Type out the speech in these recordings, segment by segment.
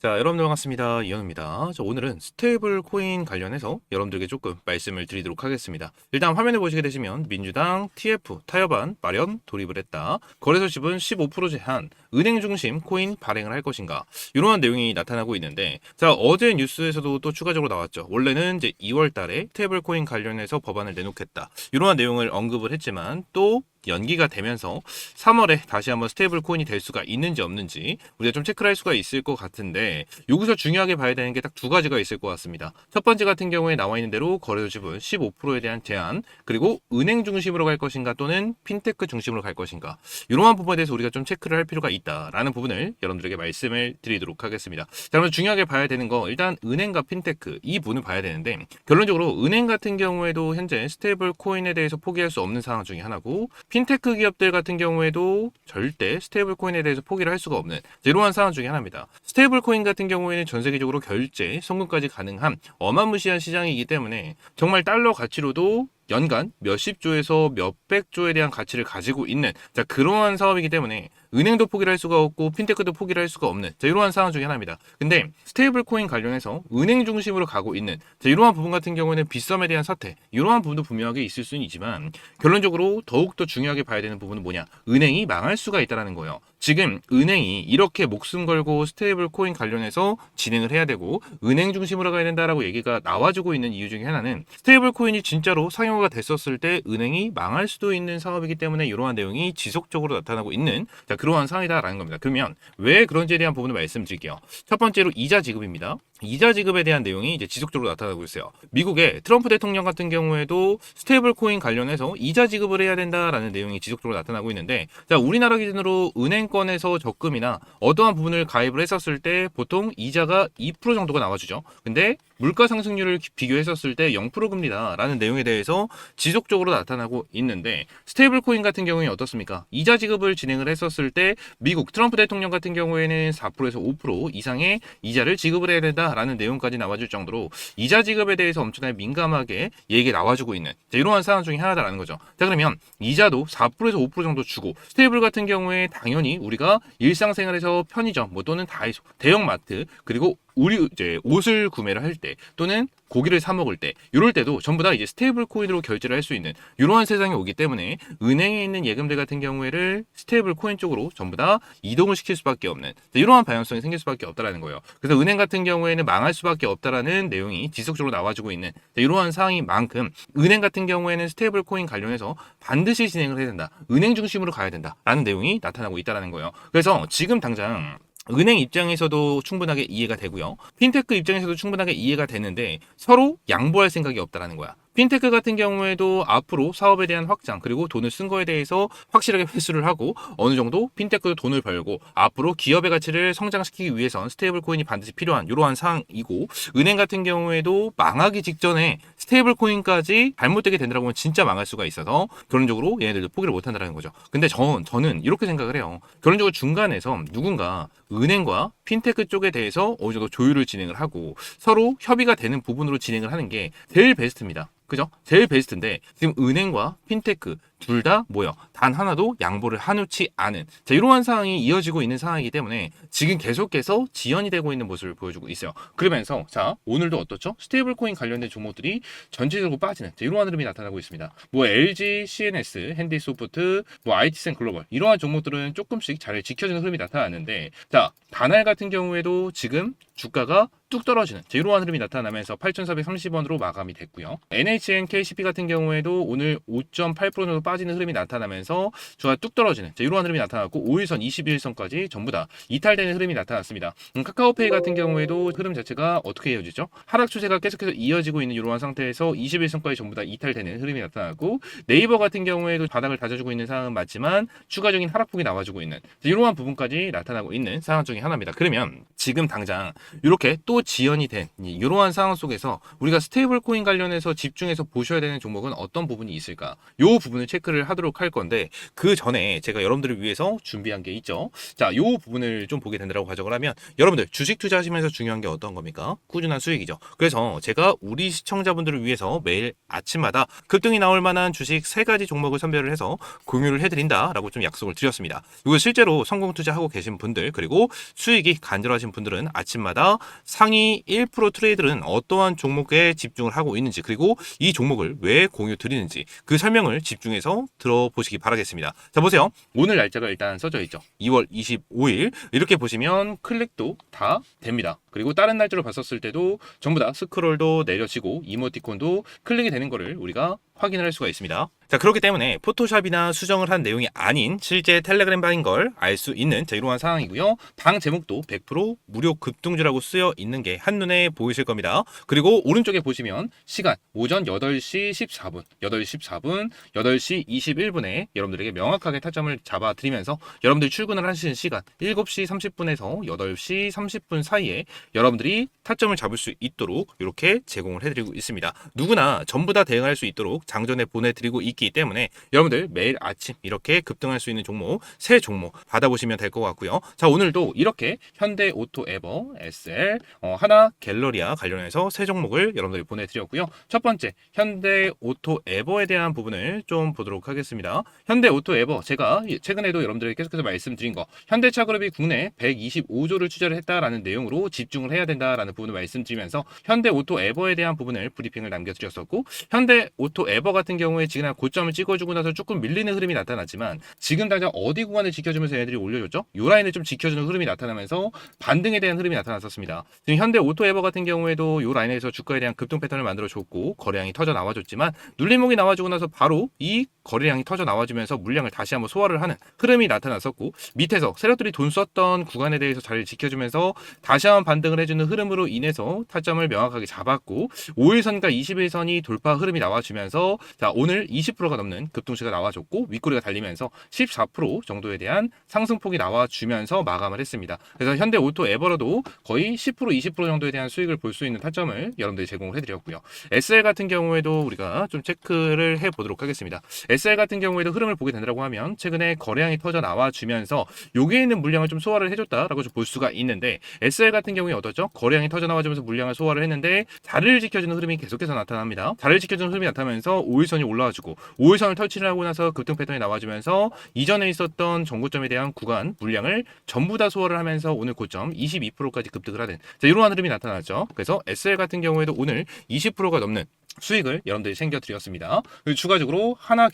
자, 여러분들 반갑습니다. 이현우입니다. 자, 오늘은 스테이블 코인 관련해서 여러분들에게 조금 말씀을 드리도록 하겠습니다. 일단 화면을 보시게 되시면 민주당 TF 타협안 마련 돌입을 했다. 거래소 지분 15% 제한, 은행 중심 코인 발행을 할 것인가, 이러한 내용이 나타나고 있는데, 자, 어제 뉴스에서도 또 추가적으로 나왔죠. 원래는 이제 2월 달에 스테이블 코인 관련해서 법안을 내놓겠다, 이러한 내용을 언급을 했지만 또 연기가 되면서 3월에 다시 한번 스테이블 코인이 될 수가 있는지 없는지 우리가 좀 체크를 할 수가 있을 것 같은데, 여기서 중요하게 봐야 되는 게 딱 두 가지가 있을 것 같습니다. 첫 번째 같은 경우에 나와 있는 대로 거래소 지분 15%에 대한 제한, 그리고 은행 중심으로 갈 것인가 또는 핀테크 중심으로 갈 것인가, 이러한 부분에 대해서 우리가 좀 체크를 할 필요가 있다라는 부분을 여러분들에게 말씀을 드리도록 하겠습니다. 자, 그러면 중요하게 봐야 되는 거, 일단 은행과 핀테크 이 부분을 봐야 되는데, 결론적으로 은행 같은 경우에도 현재 스테이블 코인에 대해서 포기할 수 없는 상황 중에 하나고, 핀테크 기업들 같은 경우에도 절대 스테이블 코인에 대해서 포기를 할 수가 없는 이러한 상황 중에 하나입니다. 스테이블 코인 같은 경우에는 전 세계적으로 결제, 송금까지 가능한 어마무시한 시장이기 때문에 정말 달러 가치로도 연간 몇십 조에서 몇백 조에 대한 가치를 가지고 있는, 자, 그러한 사업이기 때문에 은행도 포기를 할 수가 없고 핀테크도 포기를 할 수가 없는, 자, 이러한 상황 중에 하나입니다. 근데 스테이블 코인 관련해서 은행 중심으로 가고 있는, 자, 이러한 부분 같은 경우에는 빗썸에 대한 사태, 이러한 부분도 분명하게 있을 수는 있지만, 결론적으로 더욱더 중요하게 봐야 되는 부분은 뭐냐, 은행이 망할 수가 있다는 거예요. 지금 은행이 이렇게 목숨 걸고 스테이블 코인 관련해서 진행을 해야 되고 은행 중심으로 가야 된다라고 얘기가 나와주고 있는 이유 중에 하나는, 스테이블 코인이 진짜로 상용화가 됐었을 때 은행이 망할 수도 있는 사업이기 때문에 이러한 내용이 지속적으로 나타나고 있는, 자, 그러한 상황이다라는 겁니다. 그러면 왜 그런지에 대한 부분을 말씀드릴게요. 첫 번째로 이자 지급입니다. 이자 지급에 대한 내용이 이제 지속적으로 나타나고 있어요. 미국의 트럼프 대통령 같은 경우에도 스테이블 코인 관련해서 이자 지급을 해야 된다라는 내용이 지속적으로 나타나고 있는데, 자, 우리나라 기준으로 은행권에서 적금이나 어떠한 부분을 가입을 했었을 때 보통 이자가 2% 정도가 나와주죠. 근데 물가 상승률을 비교했었을 때 0% 금리다라는 내용에 대해서 지속적으로 나타나고 있는데, 스테이블 코인 같은 경우에 어떻습니까? 이자 지급을 진행을 했었을 때 미국 트럼프 대통령 같은 경우에는 4%에서 5% 이상의 이자를 지급을 해야 된다라는 내용까지 나와줄 정도로 이자 지급에 대해서 엄청나게 민감하게 얘기가 나와주고 있는, 자, 이러한 상황 중에 하나다라는 거죠. 자, 그러면 이자도 4%에서 5% 정도 주고, 스테이블 같은 경우에 당연히 우리가 일상생활에서 편의점 뭐 또는 다이소, 대형마트, 그리고 우리 이제 옷을 구매를 할 때 또는 고기를 사 먹을 때, 이럴 때도 전부 다 이제 스테이블 코인으로 결제를 할 수 있는 이러한 세상이 오기 때문에 은행에 있는 예금들 같은 경우에를 스테이블 코인 쪽으로 전부 다 이동을 시킬 수밖에 없는, 이러한 방향성이 생길 수밖에 없다라는 거예요. 그래서 은행 같은 경우에는 망할 수밖에 없다라는 내용이 지속적으로 나와주고 있는, 이러한 상황인 만큼 은행 같은 경우에는 스테이블 코인 관련해서 반드시 진행을 해야 된다, 은행 중심으로 가야 된다라는 내용이 나타나고 있다라는 거예요. 그래서 지금 당장 은행 입장에서도 충분하게 이해가 되고요, 핀테크 입장에서도 충분하게 이해가 되는데 서로 양보할 생각이 없다라는 거야. 핀테크 같은 경우에도 앞으로 사업에 대한 확장, 그리고 돈을 쓴 거에 대해서 확실하게 회수를 하고 어느 정도 핀테크도 돈을 벌고 앞으로 기업의 가치를 성장시키기 위해선 스테이블 코인이 반드시 필요한 이러한 상황이고, 은행 같은 경우에도 망하기 직전에 스테이블 코인까지 잘못되게 된다고 하면 진짜 망할 수가 있어서 결론적으로 얘네들도 포기를 못 한다는 거죠. 근데 저는 이렇게 생각을 해요. 결론적으로 중간에서 누군가 은행과 핀테크 쪽에 대해서 어느 정도 조율을 진행을 하고 서로 협의가 되는 부분으로 진행을 하는 게 제일 베스트입니다. 그죠? 제일 베스트인데 지금 은행과 핀테크 둘 다 뭐요? 단 하나도 양보를 한우치 않은, 자, 이러한 상황이 이어지고 있는 상황이기 때문에 지금 계속해서 지연이 되고 있는 모습을 보여주고 있어요. 그러면서 자, 오늘도 어떻죠? 스테이블 코인 관련된 종목들이 전체적으로 빠지는, 자, 이러한 흐름이 나타나고 있습니다. 뭐 LG, CNS, 핸디소프트, 뭐 IT센 글로벌, 이러한 종목들은 조금씩 잘 지켜지는 흐름이 나타나는데, 자, 다날 같은 경우에도 지금 주가가 뚝 떨어지는, 자, 이러한 흐름이 나타나면서 8,430원으로 마감이 됐고요. NHN, KCP 같은 경우에도 오늘 5.8% 정도 빠지는 흐름이 나타나면서 주가 뚝 떨어지는, 자, 이러한 흐름이 나타났고 5일선, 21일선까지 전부 다 이탈되는 흐름이 나타났습니다. 카카오페이 같은 경우에도 흐름 자체가 어떻게 이어지죠? 하락 추세가 계속해서 이어지고 있는 이러한 상태에서 21일선까지 전부 다 이탈되는 흐름이 나타났고, 네이버 같은 경우에도 바닥을 다져주고 있는 상황은 맞지만 추가적인 하락폭이 나와주고 있는, 이러한 부분까지 나타나고 있는 상황 중에 하나입니다. 그러면 지금 당장 이렇게 또 지연이 된 이러한 상황 속에서 우리가 스테이블 코인 관련해서 집중해서 보셔야 되는 종목은 어떤 부분이 있을까? 요 부분을 체크를 하도록 할 건데 그 전에 제가 여러분들을 위해서 준비한 게 있죠. 자, 요 부분을 좀 보게 된다고 가정을 하면 여러분들 주식 투자하시면서 중요한 게 어떤 겁니까? 꾸준한 수익이죠. 그래서 제가 우리 시청자분들을 위해서 매일 아침마다 급등이 나올 만한 주식 3가지 종목을 선별을 해서 공유를 해드린다라고 좀 약속을 드렸습니다. 이거 실제로 성공 투자하고 계신 분들 그리고 수익이 간절하신 분들은 아침마다 상위 1% 트레이더는 어떠한 종목에 집중을 하고 있는지 그리고 이 종목을 왜 공유 드리는지 그 설명을 집중해서 들어보시기 바라겠습니다. 자, 보세요. 오늘 날짜가 일단 써져 있죠. 2월 25일 이렇게 보시면 클릭도 다 됩니다. 그리고 다른 날짜로 봤었을 때도 전부 다 스크롤도 내려지고 이모티콘도 클릭이 되는 거를 우리가 확인을 할 수가 있습니다. 자, 그렇기 때문에 포토샵이나 수정을 한 내용이 아닌 실제 텔레그램 방인 걸 알 수 있는 이러한 상황이고요. 방 제목도 100% 무료 급등주라고 쓰여 있는 게 한눈에 보이실 겁니다. 그리고 오른쪽에 보시면 시간 오전 8시 14분, 8시 14분, 8시 21분에 여러분들에게 명확하게 타점을 잡아드리면서 여러분들이 출근을 하시는 시간 7시 30분에서 8시 30분 사이에 여러분들이 타점을 잡을 수 있도록 이렇게 제공을 해드리고 있습니다. 누구나 전부 다 대응할 수 있도록 장전에 보내드리고 있기 때문에 여러분들 매일 아침 이렇게 급등할 수 있는 종목 3종목 받아보시면 될 것 같고요. 자, 오늘도 이렇게 현대오토에버, SL, 하나 갤러리아 관련해서 3종목을 여러분들이 보내드렸고요. 첫 번째 현대오토에버에 대한 부분을 좀 보도록 하겠습니다. 현대오토에버 제가 최근에도 여러분들에게 계속해서 말씀드린 거 현대차그룹이 국내 125조를 투자를 했다라는 내용으로 집중을 해야 된다라는 부분을 말씀드리면서 현대오토에버에 대한 부분을 브리핑을 남겨드렸었고 현대오토에버 같은 경우에 지금 고점을 찍어주고 나서 조금 밀리는 흐름이 나타났지만 지금 당장 어디 구간을 지켜주면서 얘네들이 올려줬죠? 요 라인을 좀 지켜주는 흐름이 나타나면서 반등에 대한 흐름이 나타났었습니다. 지금 현대오토에버 같은 경우에도 요 라인에서 주가에 대한 급등 패턴을 만들어줬고 거래량이 터져 나와줬지만 눌림목이 나와주고 나서 바로 이 거래량이 터져 나와주면서 물량을 다시 한번 소화를 하는 흐름이 나타났었고 밑에서 세력들이 돈 썼던 구간에 대해서 자리를 지켜주면서 다시 한번 반등을 해주는 흐름으로 인해서 타점을 명확하게 잡았고 5일선과 21선이 돌파 흐름이 나와주면서 자, 오늘 20%가 넘는 급등시가 나와줬고 윗꼬리가 달리면서 14% 정도에 대한 상승폭이 나와주면서 마감을 했습니다. 그래서 현대오토에버로도 거의 10% 20% 정도에 대한 수익을 볼 수 있는 타점을 여러분들이 제공을 해드렸고요. SL 같은 경우에도 우리가 좀 체크를 해보도록 하겠습니다. SL 같은 경우에도 흐름을 보게 된다고 하면 최근에 거래량이 터져 나와주면서 여기에 있는 물량을 좀 소화를 해줬다라고 좀 볼 수가 있는데 SL 같은 경우에 어떻죠? 거래량이 터져 나와주면서 물량을 소화를 했는데 자리를 지켜주는 흐름이 계속해서 나타납니다. 자리를 지켜주는 흐름이 나타나면서 5일선이 올라와주고 5일선을 터치를 하고 나서 급등 패턴이 나와주면서 이전에 있었던 정고점에 대한 구간 물량을 전부 다 소화를 하면서 오늘 고점 22%까지 급등을 하는 자, 이러한 흐름이 나타났죠. 그래서 SL 같은 경우에도 오늘 20%가 넘는 수익을 여러분들이 챙겨드렸습니다. 그리고 추가적으로 하나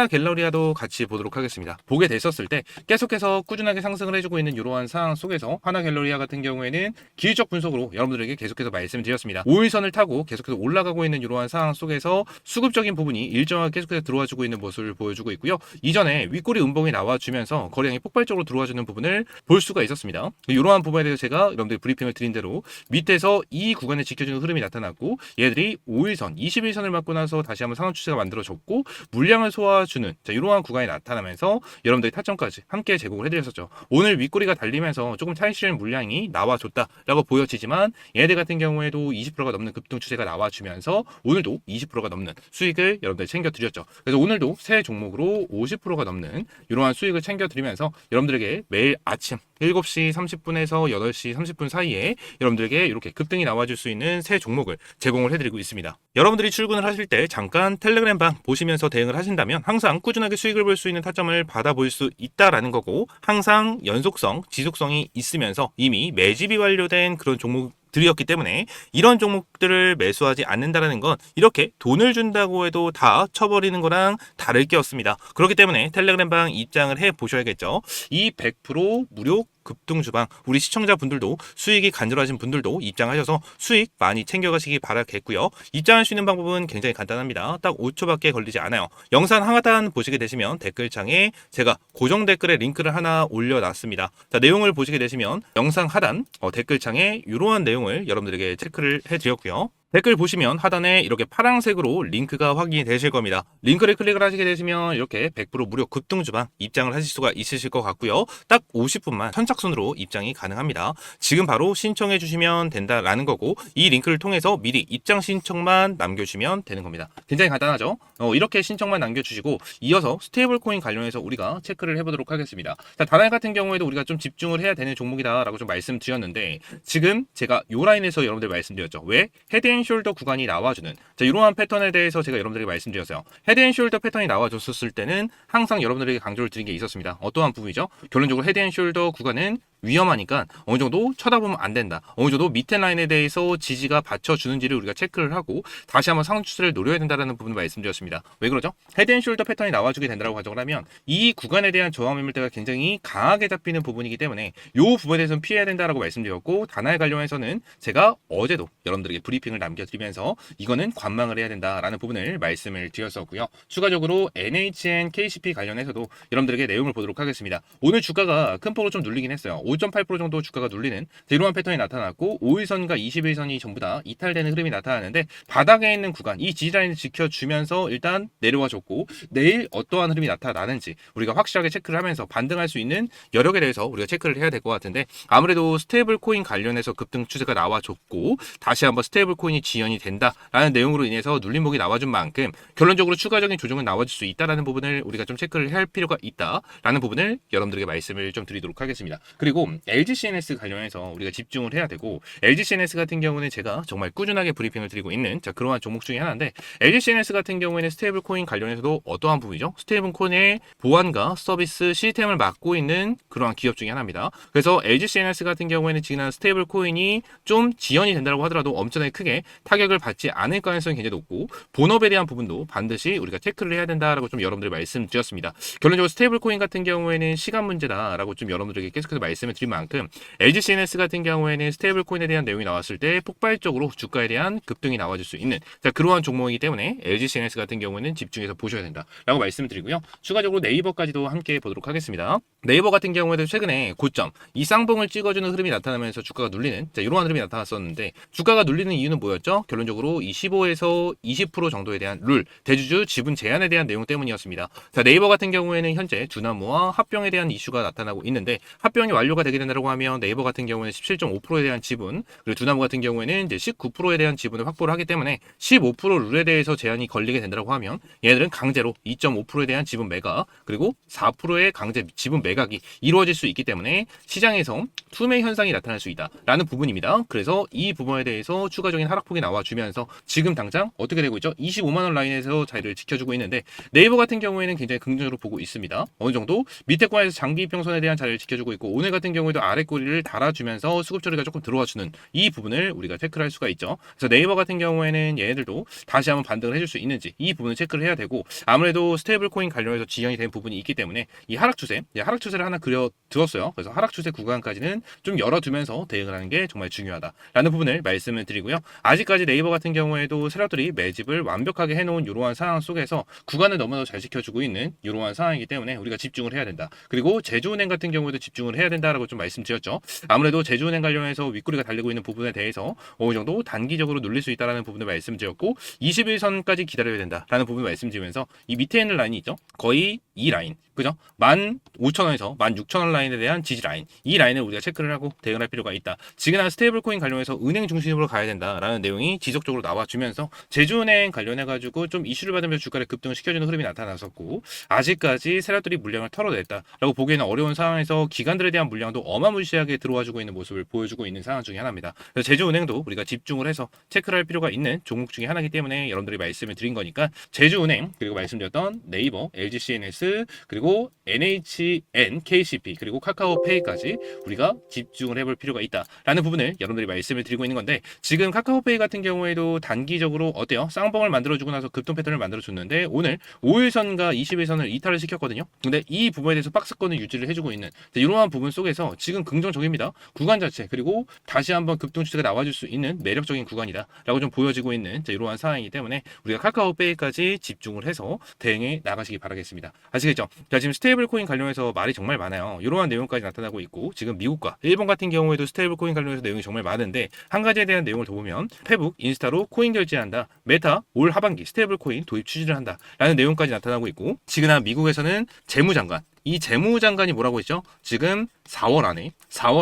갤러리아도 같이 보도록 하겠습니다. 보게 됐었을 때 계속해서 꾸준하게 상승을 해주고 있는 이러한 상황 속에서 하나 갤러리아 같은 경우에는 기술적 분석으로 여러분들에게 계속해서 말씀드렸습니다. 5일선을 타고 계속해서 올라가고 있는 이러한 상황 속에서 수급적인 부분이 일정하게 계속해서 들어와주고 있는 모습을 보여주고 있고요. 이전에 윗꼬리 음봉이 나와주면서 거래량이 폭발적으로 들어와주는 부분을 볼 수가 있었습니다. 이러한 부분에 대해서 제가 여러분들 브리핑을 드린 대로 밑에서 이 구간을 지켜주는 흐름이 나타났고 얘들이 5일선 21선을 맞고 나서 다시 한번 상승 추세가 만들어졌고 물량을 소화주는 자, 이러한 구간이 나타나면서 여러분들이 타점까지 함께 제공을 해드렸었죠. 오늘 윗꼬리가 달리면서 조금 차익 실현 물량이 나와줬다라고 보여지지만 얘네들 같은 경우에도 20%가 넘는 급등 추세가 나와주면서 오늘도 20%가 넘는 수익을 여러분들 챙겨드렸죠. 그래서 오늘도 새 종목으로 50%가 넘는 이러한 수익을 챙겨드리면서 여러분들에게 매일 아침 7시 30분에서 8시 30분 사이에 여러분들에게 이렇게 급등이 나와줄 수 있는 새 종목을 제공을 해드리고 있습니다. 여러분들이 출근을 하실 때 잠깐 텔레그램 방 보시면서 대응을 하신다면 항상 꾸준하게 수익을 볼 수 있는 타점을 받아볼 수 있다라는 거고 항상 연속성, 지속성이 있으면서 이미 매집이 완료된 그런 종목 들이었기 때문에 이런 종목들을 매수하지 않는다라는 건 이렇게 돈을 준다고 해도 다 쳐버리는 거랑 다를 게 없습니다. 그렇기 때문에 텔레그램방 입장을 해 보셔야겠죠. 이 100% 무료 급등 주방 우리 시청자분들도 수익이 간절하신 분들도 입장하셔서 수익 많이 챙겨가시기 바라겠고요. 입장할 수 있는 방법은 굉장히 간단합니다. 딱 5초밖에 걸리지 않아요. 영상 하단 보시게 되시면 댓글창에 제가 고정 댓글에 링크를 하나 올려놨습니다. 자, 내용을 보시게 되시면 영상 하단 댓글창에 이러한 내용을 여러분들에게 체크를 해드렸고요. 댓글 보시면 하단에 이렇게 파란색으로 링크가 확인이 되실 겁니다. 링크를 클릭을 하시게 되시면 이렇게 100% 무료 급등주방 입장을 하실 수가 있으실 것 같고요. 딱 50분만 선착순으로 입장이 가능합니다. 지금 바로 신청해 주시면 된다라는 거고, 이 링크를 통해서 미리 입장 신청만 남겨주시면 되는 겁니다. 굉장히 간단하죠? 이렇게 신청만 남겨주시고 이어서 스테이블 코인 관련해서 우리가 체크를 해보도록 하겠습니다. 자, 다날 같은 경우에도 우리가 좀 집중을 해야 되는 종목이다 라고 좀 말씀드렸는데, 지금 제가 요 라인에서 여러분들 말씀드렸죠. 왜? 헤드앤숄더 구간이 나와주는, 자, 이러한 패턴에 대해서 제가 여러분들에게 말씀드렸어요. 헤드앤숄더 패턴이 나와줬을 때는 항상 여러분들에게 강조를 드린 게 있었습니다. 어떠한 부분이죠? 결론적으로 헤드앤숄더 구간은 위험하니까 어느 정도 쳐다보면 안 된다. 어느 정도 밑에 라인에 대해서 지지가 받쳐주는지를 우리가 체크를 하고 다시 한번 상승 추세를 노려야 된다는 부분을 말씀드렸습니다. 왜 그러죠? 헤드앤숄더 패턴이 나와주게 된다고 가정을 하면 이 구간에 대한 저항 매물대가 굉장히 강하게 잡히는 부분이기 때문에 이 부분에 대해서는 피해야 된다라고 말씀드렸고, 다날 관련해서는 제가 어제도 여러분들에게 브리핑을 남겨드리면서 이거는 관망을 해야 된다라는 부분을 말씀을 드렸었고요. 추가적으로 NHN KCP 관련해서도 여러분들에게 내용을 보도록 하겠습니다. 오늘 주가가 큰 폭으로 좀 눌리긴 했어요. 5.8% 정도 주가가 눌리는 이러한 패턴이 나타났고, 5일선과 21선이 전부 다 이탈되는 흐름이 나타나는데, 바닥에 있는 구간 이 지지라인을 지켜주면서 일단 내려와 줬고, 내일 어떠한 흐름이 나타나는지 우리가 확실하게 체크를 하면서 반등할 수 있는 여력에 대해서 우리가 체크를 해야 될 것 같은데, 아무래도 스테이블 코인 관련해서 급등 추세가 나와줬고 다시 한번 스테이블 코인이 지연이 된다라는 내용으로 인해서 눌림목이 나와준 만큼 결론적으로 추가적인 조정은 나와줄 수 있다라는 부분을 우리가 좀 체크를 할 필요가 있다라는 부분을 여러분들에게 말씀을 좀 드리도록 하겠습니다. 그리고 LGCNS 관련해서 우리가 집중을 해야 되고, LGCNS 같은 경우는 제가 정말 꾸준하게 브리핑을 드리고 있는 그러한 종목 중에 하나인데, LGCNS 같은 경우에는 스테이블 코인 관련해서도 어떠한 부분이죠? 스테이블 코인의 보안과 서비스 시스템을 맡고 있는 그러한 기업 중에 하나입니다. 그래서 LGCNS 같은 경우에는 지난 스테이블 코인이 좀 지연이 된다고 하더라도 엄청나게 크게 타격을 받지 않을 가능성이 굉장히 높고, 본업에 대한 부분도 반드시 우리가 체크를 해야 된다라고 좀 여러분들 말씀드렸습니다. 결론적으로 스테이블 코인 같은 경우에는 시간 문제다라고 좀 여러분들에게 계속해서 말씀을 드린 만큼, LGCNS 같은 경우에는 스테이블 코인에 대한 내용이 나왔을 때 폭발적으로 주가에 대한 급등이 나와줄 수 있는 그러한 종목이기 때문에 LGCNS 같은 경우에는 집중해서 보셔야 된다라고 말씀을 드리고요. 추가적으로 네이버까지도 함께 보도록 하겠습니다. 네이버 같은 경우에도 최근에 고점 이 쌍봉을 찍어주는 흐름이 나타나면서 주가가 눌리는 이러한 흐름이 나타났었는데, 주가가 눌리는 이유는 뭐였죠? 결론적으로 15에서 20% 정도에 대한 룰, 대주주 지분 제한에 대한 내용 때문이었습니다. 자, 네이버 같은 경우에는 현재 두나무와 합병에 대한 이슈가 나타나고 있는데, 합병이 완료가 되게 된다고 하면 네이버 같은 경우에는 17.5%에 대한 지분, 그리고 두나무 같은 경우에는 이제 19%에 대한 지분을 확보를 하기 때문에 15% 룰에 대해서 제한이 걸리게 된다고 하면 얘네들은 강제로 2.5%에 대한 지분 매각, 그리고 4%의 강제 지분 매각이 이루어질 수 있기 때문에 시장에서 투매 현상이 나타날 수 있다라는 부분입니다. 그래서 이 부분에 대해서 추가적인 하락폭이 나와주면서 지금 당장 어떻게 되고 있죠? 25만원 라인에서 자리를 지켜주고 있는데, 네이버 같은 경우에는 굉장히 긍정적으로 보고 있습니다. 어느 정도 밑에 권에서 장기 평선에 대한 자리를 지켜주고 있고, 오늘 같은 경우에도 아래 꼬리를 달아주면서 수급 처리가 조금 들어와주는 이 부분을 우리가 체크를 할 수가 있죠. 그래서 네이버 같은 경우에는 얘네들도 다시 한번 반등을 해줄 수 있는지 이 부분을 체크를 해야 되고, 아무래도 스테이블 코인 관련해서 지연이 된 부분이 있기 때문에 이 하락 추세를 하나 그려두었어요. 그래서 하락 추세 구간까지는 좀 열어두면서 대응을 하는 게 정말 중요하다라는 부분을 말씀을 드리고요. 아직까지 네이버 같은 경우에도 세력들이 매집을 완벽하게 해놓은 이러한 상황 속에서 구간을 너무나도 잘 지켜주고 있는 이러한 상황이기 때문에 우리가 집중을 해야 된다. 그리고 제주은행 같은 경우에도 집중을 해야 된다라고 좀 말씀드렸죠. 아무래도 제주은행 관련해서 윗꼬리가 달리고 있는 부분에 대해서 어느 정도 단기적으로 눌릴 수 있다라는 부분을 말씀드렸고, 21선까지 기다려야 된다라는 부분을 말씀드리면서 이 밑에 있는 라인이 있죠. 거의 이 라인, 그죠? 15,000원에서 16,000원 라인에 대한 지지 라인, 이 라인을 우리가 체크를 하고 대응할 필요가 있다. 지금 스테이블 코인 관련해서 은행 중심으로 가야 된다라는 내용이 지속적으로 나와주면서 제주은행 관련해가지고 좀 이슈를 받으면서 주가를 급등시켜주는 흐름이 나타났었고, 아직까지 세력들이 물량을 털어냈다라고 보기에는 어려운 상황에서 기관들에 대한 물량도 어마무시하게 들어와주고 있는 모습을 보여주고 있는 상황 중에 하나입니다. 그래서 제주은행도 우리가 집중을 해서 체크를 할 필요가 있는 종목 중에 하나이기 때문에 여러분들이 말씀을 드린 거니까, 제주은행, 그리고 말씀드렸던 네이버, LGCNS, 그리고 NHN, KCP, 그리고 카카오페이까지 우리가 집중을 해볼 필요가 있다라는 부분을 여러분들이 말씀을 드리고 있는 건데, 지금 카카오페이 같은 경우에도 단기적으로 어때요? 쌍봉을 만들어주고 나서 급등 패턴을 만들어줬는데, 오늘 5일선과 21선을 이탈을 시켰거든요. 근데 이 부분에 대해서 박스권을 유지를 해주고 있는 이러한 부분 속에 미국에서 지금 긍정적입니다. 구간 자체 그리고 다시 한번 급등 추세가 나와줄 수 있는 매력적인 구간이다라고 좀 보여지고 있는 이러한 상황이기 때문에 우리가 카카오페이까지 집중을 해서 대응해 나가시기 바라겠습니다. 아시겠죠? 자, 지금 스테이블 코인 관련해서 말이 정말 많아요. 이러한 내용까지 나타나고 있고 지금 미국과 일본 같은 경우에도 스테이블 코인 관련해서 내용이 정말 많은데 한 가지에 대한 내용을 더 보면 페북, 인스타로 코인 결제한다. 메타 올 하반기 스테이블 코인 도입 추진을 한다라는 내용까지 나타나고 있고 지금 미국에서는 재무장관 이 재무장관이 뭐라고 했죠? 지금 4월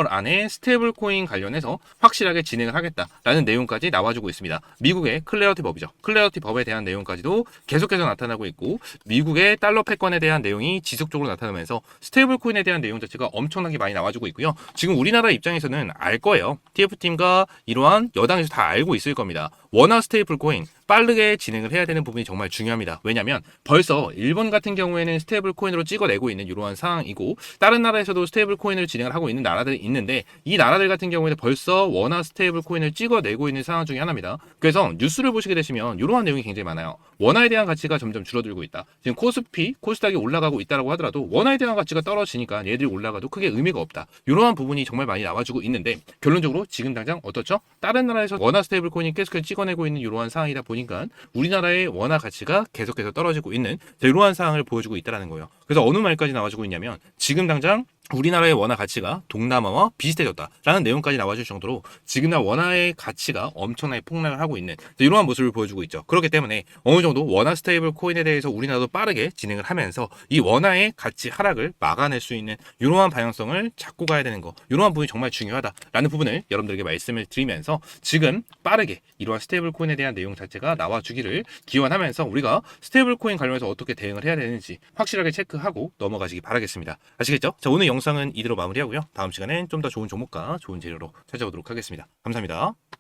안에 스테이블 코인 관련해서 확실하게 진행을 하겠다라는 내용까지 나와주고 있습니다. 미국의 클래리티 법이죠. 클래리티 법에 대한 내용까지도 계속해서 나타나고 있고 미국의 달러 패권에 대한 내용이 지속적으로 나타나면서 스테이블 코인에 대한 내용 자체가 엄청나게 많이 나와주고 있고요. 지금 우리나라 입장에서는 알 거예요. TF팀과 이러한 여당에서 다 알고 있을 겁니다. 원화 스테이블 코인 빠르게 진행을 해야 되는 부분이 정말 중요합니다. 왜냐하면 벌써 일본 같은 경우에는 스테이블 코인으로 찍어내고 있는 이러한 상황이고 다른 나라에서도 스테이블 코인을 진행을 하고 있는 나라들이 있는데 이 나라들 같은 경우에는 벌써 원화 스테이블 코인을 찍어내고 있는 상황 중에 하나입니다. 그래서 뉴스를 보시게 되시면 이러한 내용이 굉장히 많아요. 원화에 대한 가치가 점점 줄어들고 있다. 지금 코스피, 코스닥이 올라가고 있다라고 하더라도 원화에 대한 가치가 떨어지니까 얘들이 올라가도 크게 의미가 없다. 이러한 부분이 정말 많이 나와주고 있는데 결론적으로 지금 당장 어떻죠? 다른 나라에서 원화 스테이블 코인이 계속해서 찍어내고 있는 이러한 상황이다 보니까 우리나라의 원화 가치가 계속해서 떨어지고 있는 이러한 상황을 보여주고 있다는 거예요. 그래서 어느 말까지 나와주고 있냐면 지금 당장 우리나라의 원화 가치가 동남아와 비슷해졌다라는 내용까지 나와줄 정도로 지금 원화의 가치가 엄청나게 폭락을 하고 있는 이러한 모습을 보여주고 있죠. 그렇기 때문에 어느 정도 원화 스테이블 코인에 대해서 우리나라도 빠르게 진행을 하면서 이 원화의 가치 하락을 막아낼 수 있는 이러한 방향성을 잡고 가야 되는 거 이러한 부분이 정말 중요하다라는 부분을 여러분들에게 말씀을 드리면서 지금 빠르게 이러한 스테이블 코인에 대한 내용 자체가 나와주기를 기원하면서 우리가 스테이블 코인 관련해서 어떻게 대응을 해야 되는지 확실하게 체크하고 넘어가시기 바라겠습니다. 아시겠죠? 자, 오늘 영상은 이대로 마무리하고요. 다음 시간엔 좀 더 좋은 종목과 좋은 재료로 찾아오도록 하겠습니다. 감사합니다.